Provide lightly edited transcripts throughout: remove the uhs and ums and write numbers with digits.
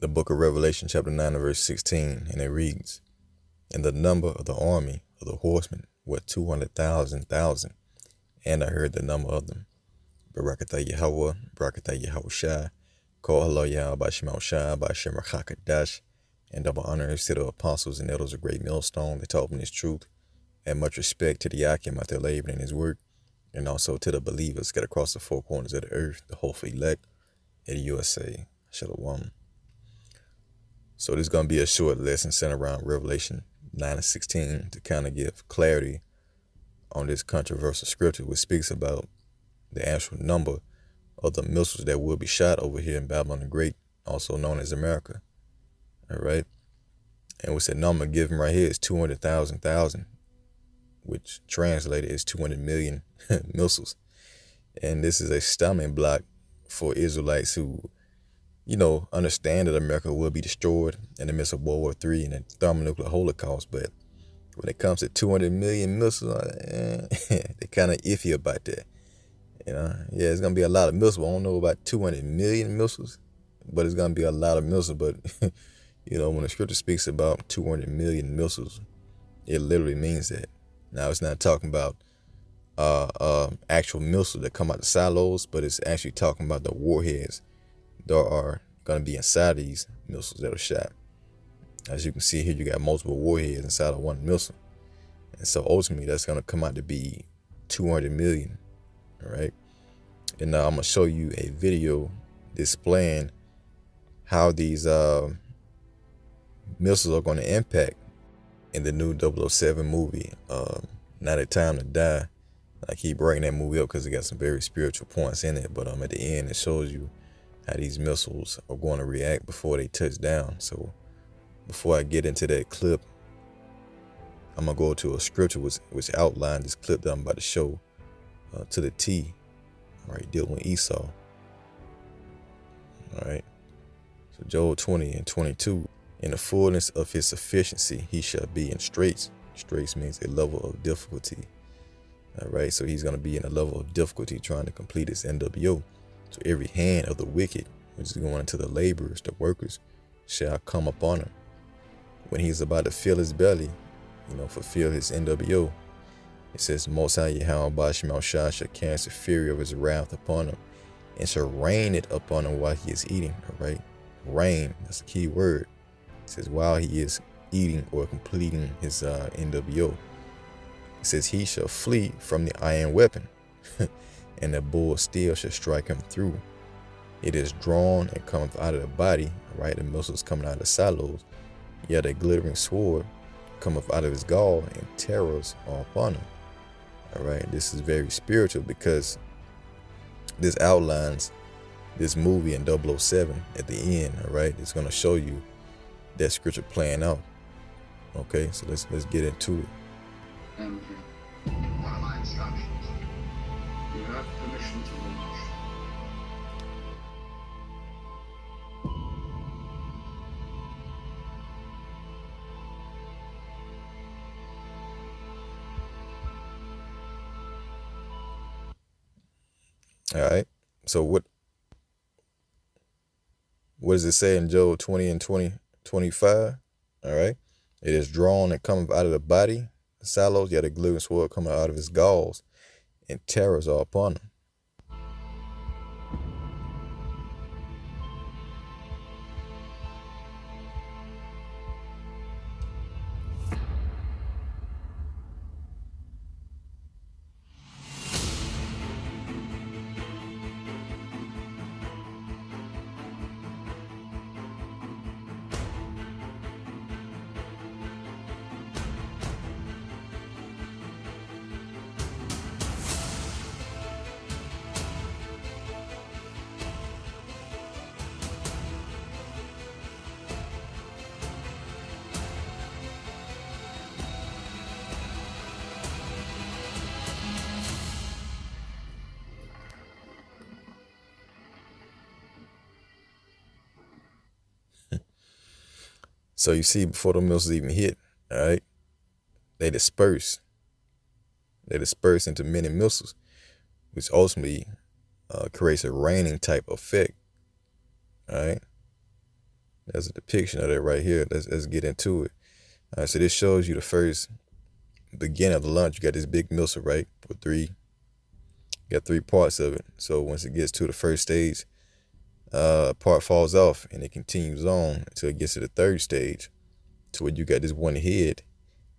the book of Revelation, chapter 9, and verse 16, and it reads, "And the number of the army of the horsemen were 200,000, and I heard the number of them. Barakatah Yahweh, Barakatah Yahushai, Kol Halo Yahweh Bashim Shai, Bashim Rachakadash, and double honor to the apostles and elders of great millstone that taught me this truth, and much respect to the Yakim out there laboring in his work, and also to the believers scattered across the four corners of the earth, the hopeful elect in the USA. Shalom." So this is going to be a short lesson centered around Revelation 9 and 16 to kind of give clarity on this controversial scripture, which speaks about the actual number of the missiles that will be shot over here in Babylon the Great, also known as America. All right. And what's the number given right here is 200,000, which translated is 200 million missiles. And this is a stumbling block for Israelites who, understand that America will be destroyed in the midst of World War III and the thermonuclear holocaust. But when it comes to 200 million missiles, they're kind of iffy about that. It's going to be a lot of missiles. I don't know about 200 million missiles, but it's going to be a lot of missiles. But, when the scripture speaks about 200 million missiles, it literally means that. Now, it's not talking about actual missiles that come out the silos, but it's actually talking about the warheads that are going to be inside these missiles that are shot. As you can see here, you got multiple warheads inside of one missile. And so ultimately, that's going to come out to be 200 million. All right. And now I'm going to show you a video displaying how these missiles are going to impact in the new 007 movie, Not a Time to Die. I keep bringing that movie up because it got some very spiritual points in it. But at the end, it shows you how these missiles are going to react before they touch down. So before I get into that clip, I'm going to go to a scripture which outlines this clip that I'm about to show to the T, all right, dealing with Esau. All right. So Joel 20 and 22, "In the fullness of his sufficiency, he shall be in straits." Straits means a level of difficulty. All right. So he's going to be in a level of difficulty trying to complete his NWO. "So every hand of the wicked, which is going into the laborers, the workers, shall come upon him." When he's about to fill his belly, fulfill his NWO, it says, "Most High Yahweh Bashim Shai shall cast the fury of his wrath upon him, and shall rain it upon him while he is eating." All right. Rain, that's a key word. It says while he is eating or completing his NWO. It says he shall flee from the iron weapon, and the bull steel shall strike him through. It is drawn and cometh out of the body, right? The missiles coming out of the silos. Yet a glittering sword cometh out of his gall, and terrors are upon him. All right, this is very spiritual because this outlines this movie in 007 at the end. All right, it's going to show you that scripture playing out. Okay, so let's get into it. And one of my instructions, you have permission to launch. All right, so what does it say in Joel 20 and 25? All right, "It is drawn and cometh out of the body, the silos, yet a glittering sword cometh out of his galls, and terrors are upon him." So you see, before the missiles even hit, all right, they disperse. They disperse into many missiles, which ultimately creates a raining type effect. All right. There's a depiction of that right here. Let's get into it. All right, so this shows you the first beginning of the launch. You got this big missile, right? With you got three parts of it. So once it gets to the first stage, part falls off and it continues on until it gets to the third stage, to where you got this one head,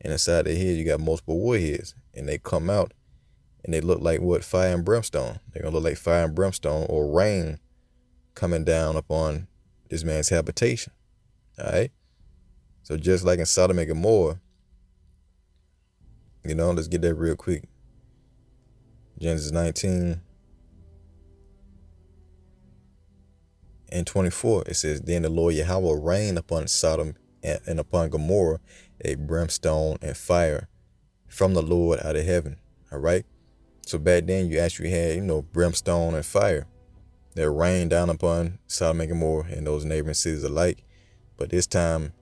and inside the head you got multiple warheads, and they come out and they look like what? Fire and brimstone. They're gonna look like fire and brimstone, or rain coming down upon this man's habitation. All right. So just like in Sodom and Gomorrah, let's get that real quick. Genesis 19 and 24, it says, then the Lord Yahweh will rain upon Sodom and upon Gomorrah a brimstone and fire from the Lord out of heaven. All right. So back then you actually had, brimstone and fire that rained down upon Sodom and Gomorrah and those neighboring cities alike. But this time,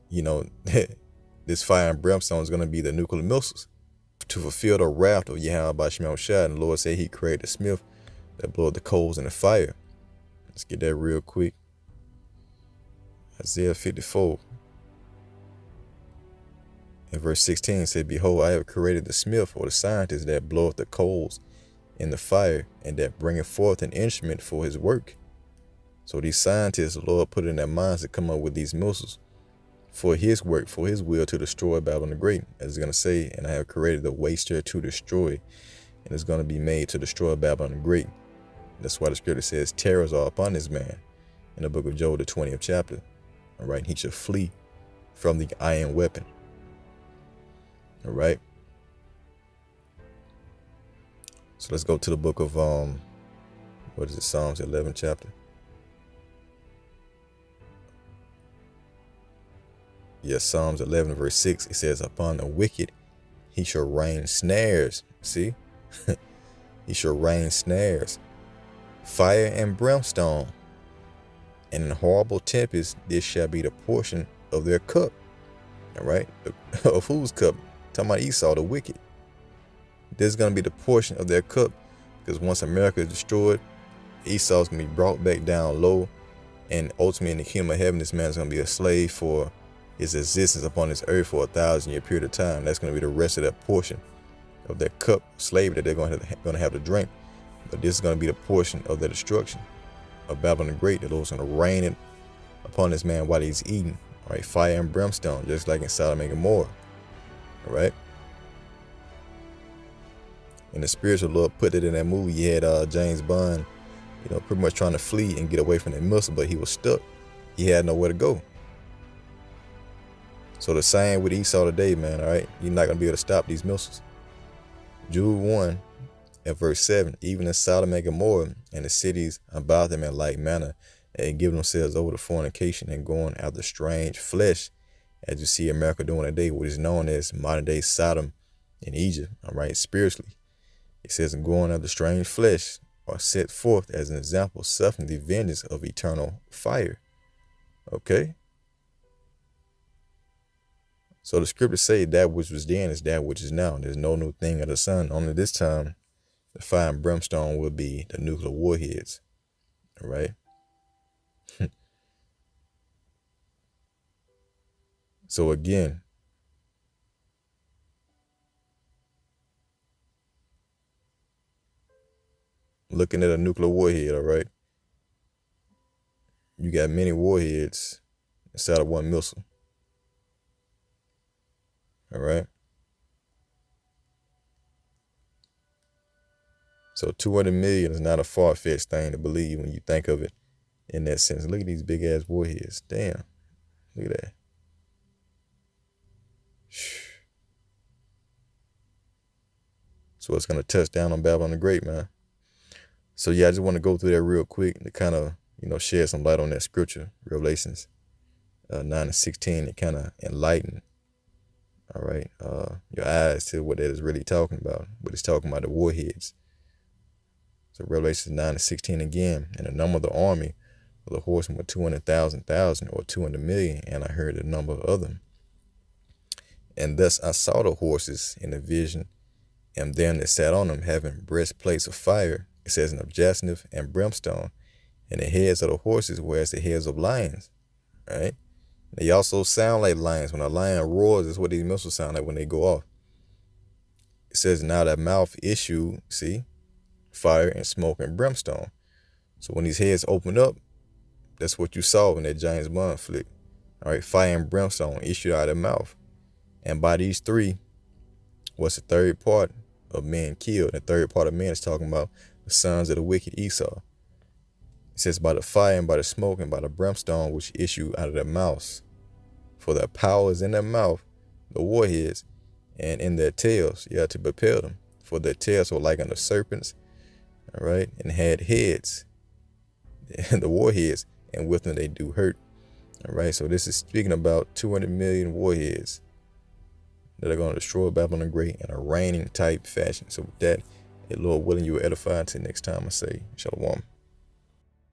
this fire and brimstone is going to be the nuclear missiles to fulfill the wrath of Yahweh by Shemel Shad. And the Lord said he created a smith that blowed the coals in the fire. Let's get that real quick. Isaiah 54 and verse 16 said, behold, I have created the smith, or the scientist, that bloweth the coals in the fire, and that bringeth forth an instrument for his work. So these scientists, the Lord put in their minds to come up with these missiles for his work, for his will, to destroy Babylon the Great. As it's going to say, and I have created the waster to destroy, and it's going to be made to destroy Babylon the Great. That's why the scripture says terrors are upon this man in the book of Joel, the 20th chapter. All right, he should flee from the iron weapon. All right. So let's go to the book of Psalms 11 chapter. Yes, Psalms 11 verse 6. It says, upon the wicked he shall rain snares. See? He shall rain snares, fire and brimstone, and in horrible tempest this shall be the portion of their cup. All right. Of whose cup? Talking about Esau, the wicked. This is going to be the portion of their cup, because once America is destroyed, Esau's going to be brought back down low, and ultimately in the kingdom of heaven, this man's going to be a slave for his existence upon this earth for 1,000-year period of time. That's going to be the rest of that portion of that cup of slavery that they're going to have to drink. But this is going to be the portion of the destruction of Babylon the Great. The Lord's going to rain it upon this man while he's eating. All right, fire and brimstone, just like in Sodom and Gomorrah. All right. And the spiritual Lord put it in that movie. You had James Bond, pretty much trying to flee and get away from that missile, but he was stuck. He had nowhere to go. So the same with Esau today, man. All right, you're not gonna be able to stop these missiles. Jude 1 and verse 7. Even in Sodom and Gomorrah and the cities about them in like manner, and giving themselves over to fornication and going after strange flesh, as you see America doing today, what is known as modern day Sodom in Egypt. All right, spiritually. It says, and going after strange flesh are set forth as an example, suffering the vengeance of eternal fire. Okay. So the scriptures say that which was then is that which is now. There's no new thing under the sun. Only this time, the fire and brimstone will be the nuclear warheads. All right. So again, looking at a nuclear warhead, all right, you got many warheads inside of one missile. All right. So 200 million is not a far-fetched thing to believe when you think of it in that sense. Look at these big ass warheads. Damn. Look at that. So it's going to touch down on Babylon the Great, man. So yeah, I just want to go through that real quick to kind of, shed some light on that scripture, Revelations 9:16, to kind of enlighten, all right, your eyes to what that is really talking about. But it's talking about the warheads. So Revelations 9:16 again, and the number of the army of the horsemen were 200,000 or 200 million, and I heard the number of them. And thus I saw the horses in the vision, and them that sat on them having breastplates of fire, it says, of jacinth and brimstone, and the heads of the horses were as the heads of lions. Right? They also sound like lions. When a lion roars, that's what these missiles sound like when they go off. It says, now that mouth issued, see, fire and smoke and brimstone. So when these heads open up, that's what you saw in that James Bond flick. All right, fire and brimstone issued out of the mouth. And by these three, what's the third part of men killed? The third part of men is talking about the sons of the wicked Esau. It says, by the fire and by the smoke and by the brimstone which issue out of their mouths. For their power is in their mouth, the warheads, and in their tails, to propel them. For their tails were like unto serpents, all right, and had heads, and the warheads, and with them they do hurt. All right, so this is speaking about 200 million warheads that are going to destroy Babylon the Great in a reigning type fashion. So with that, Lord willing, you will edify until next time I say, Shalom.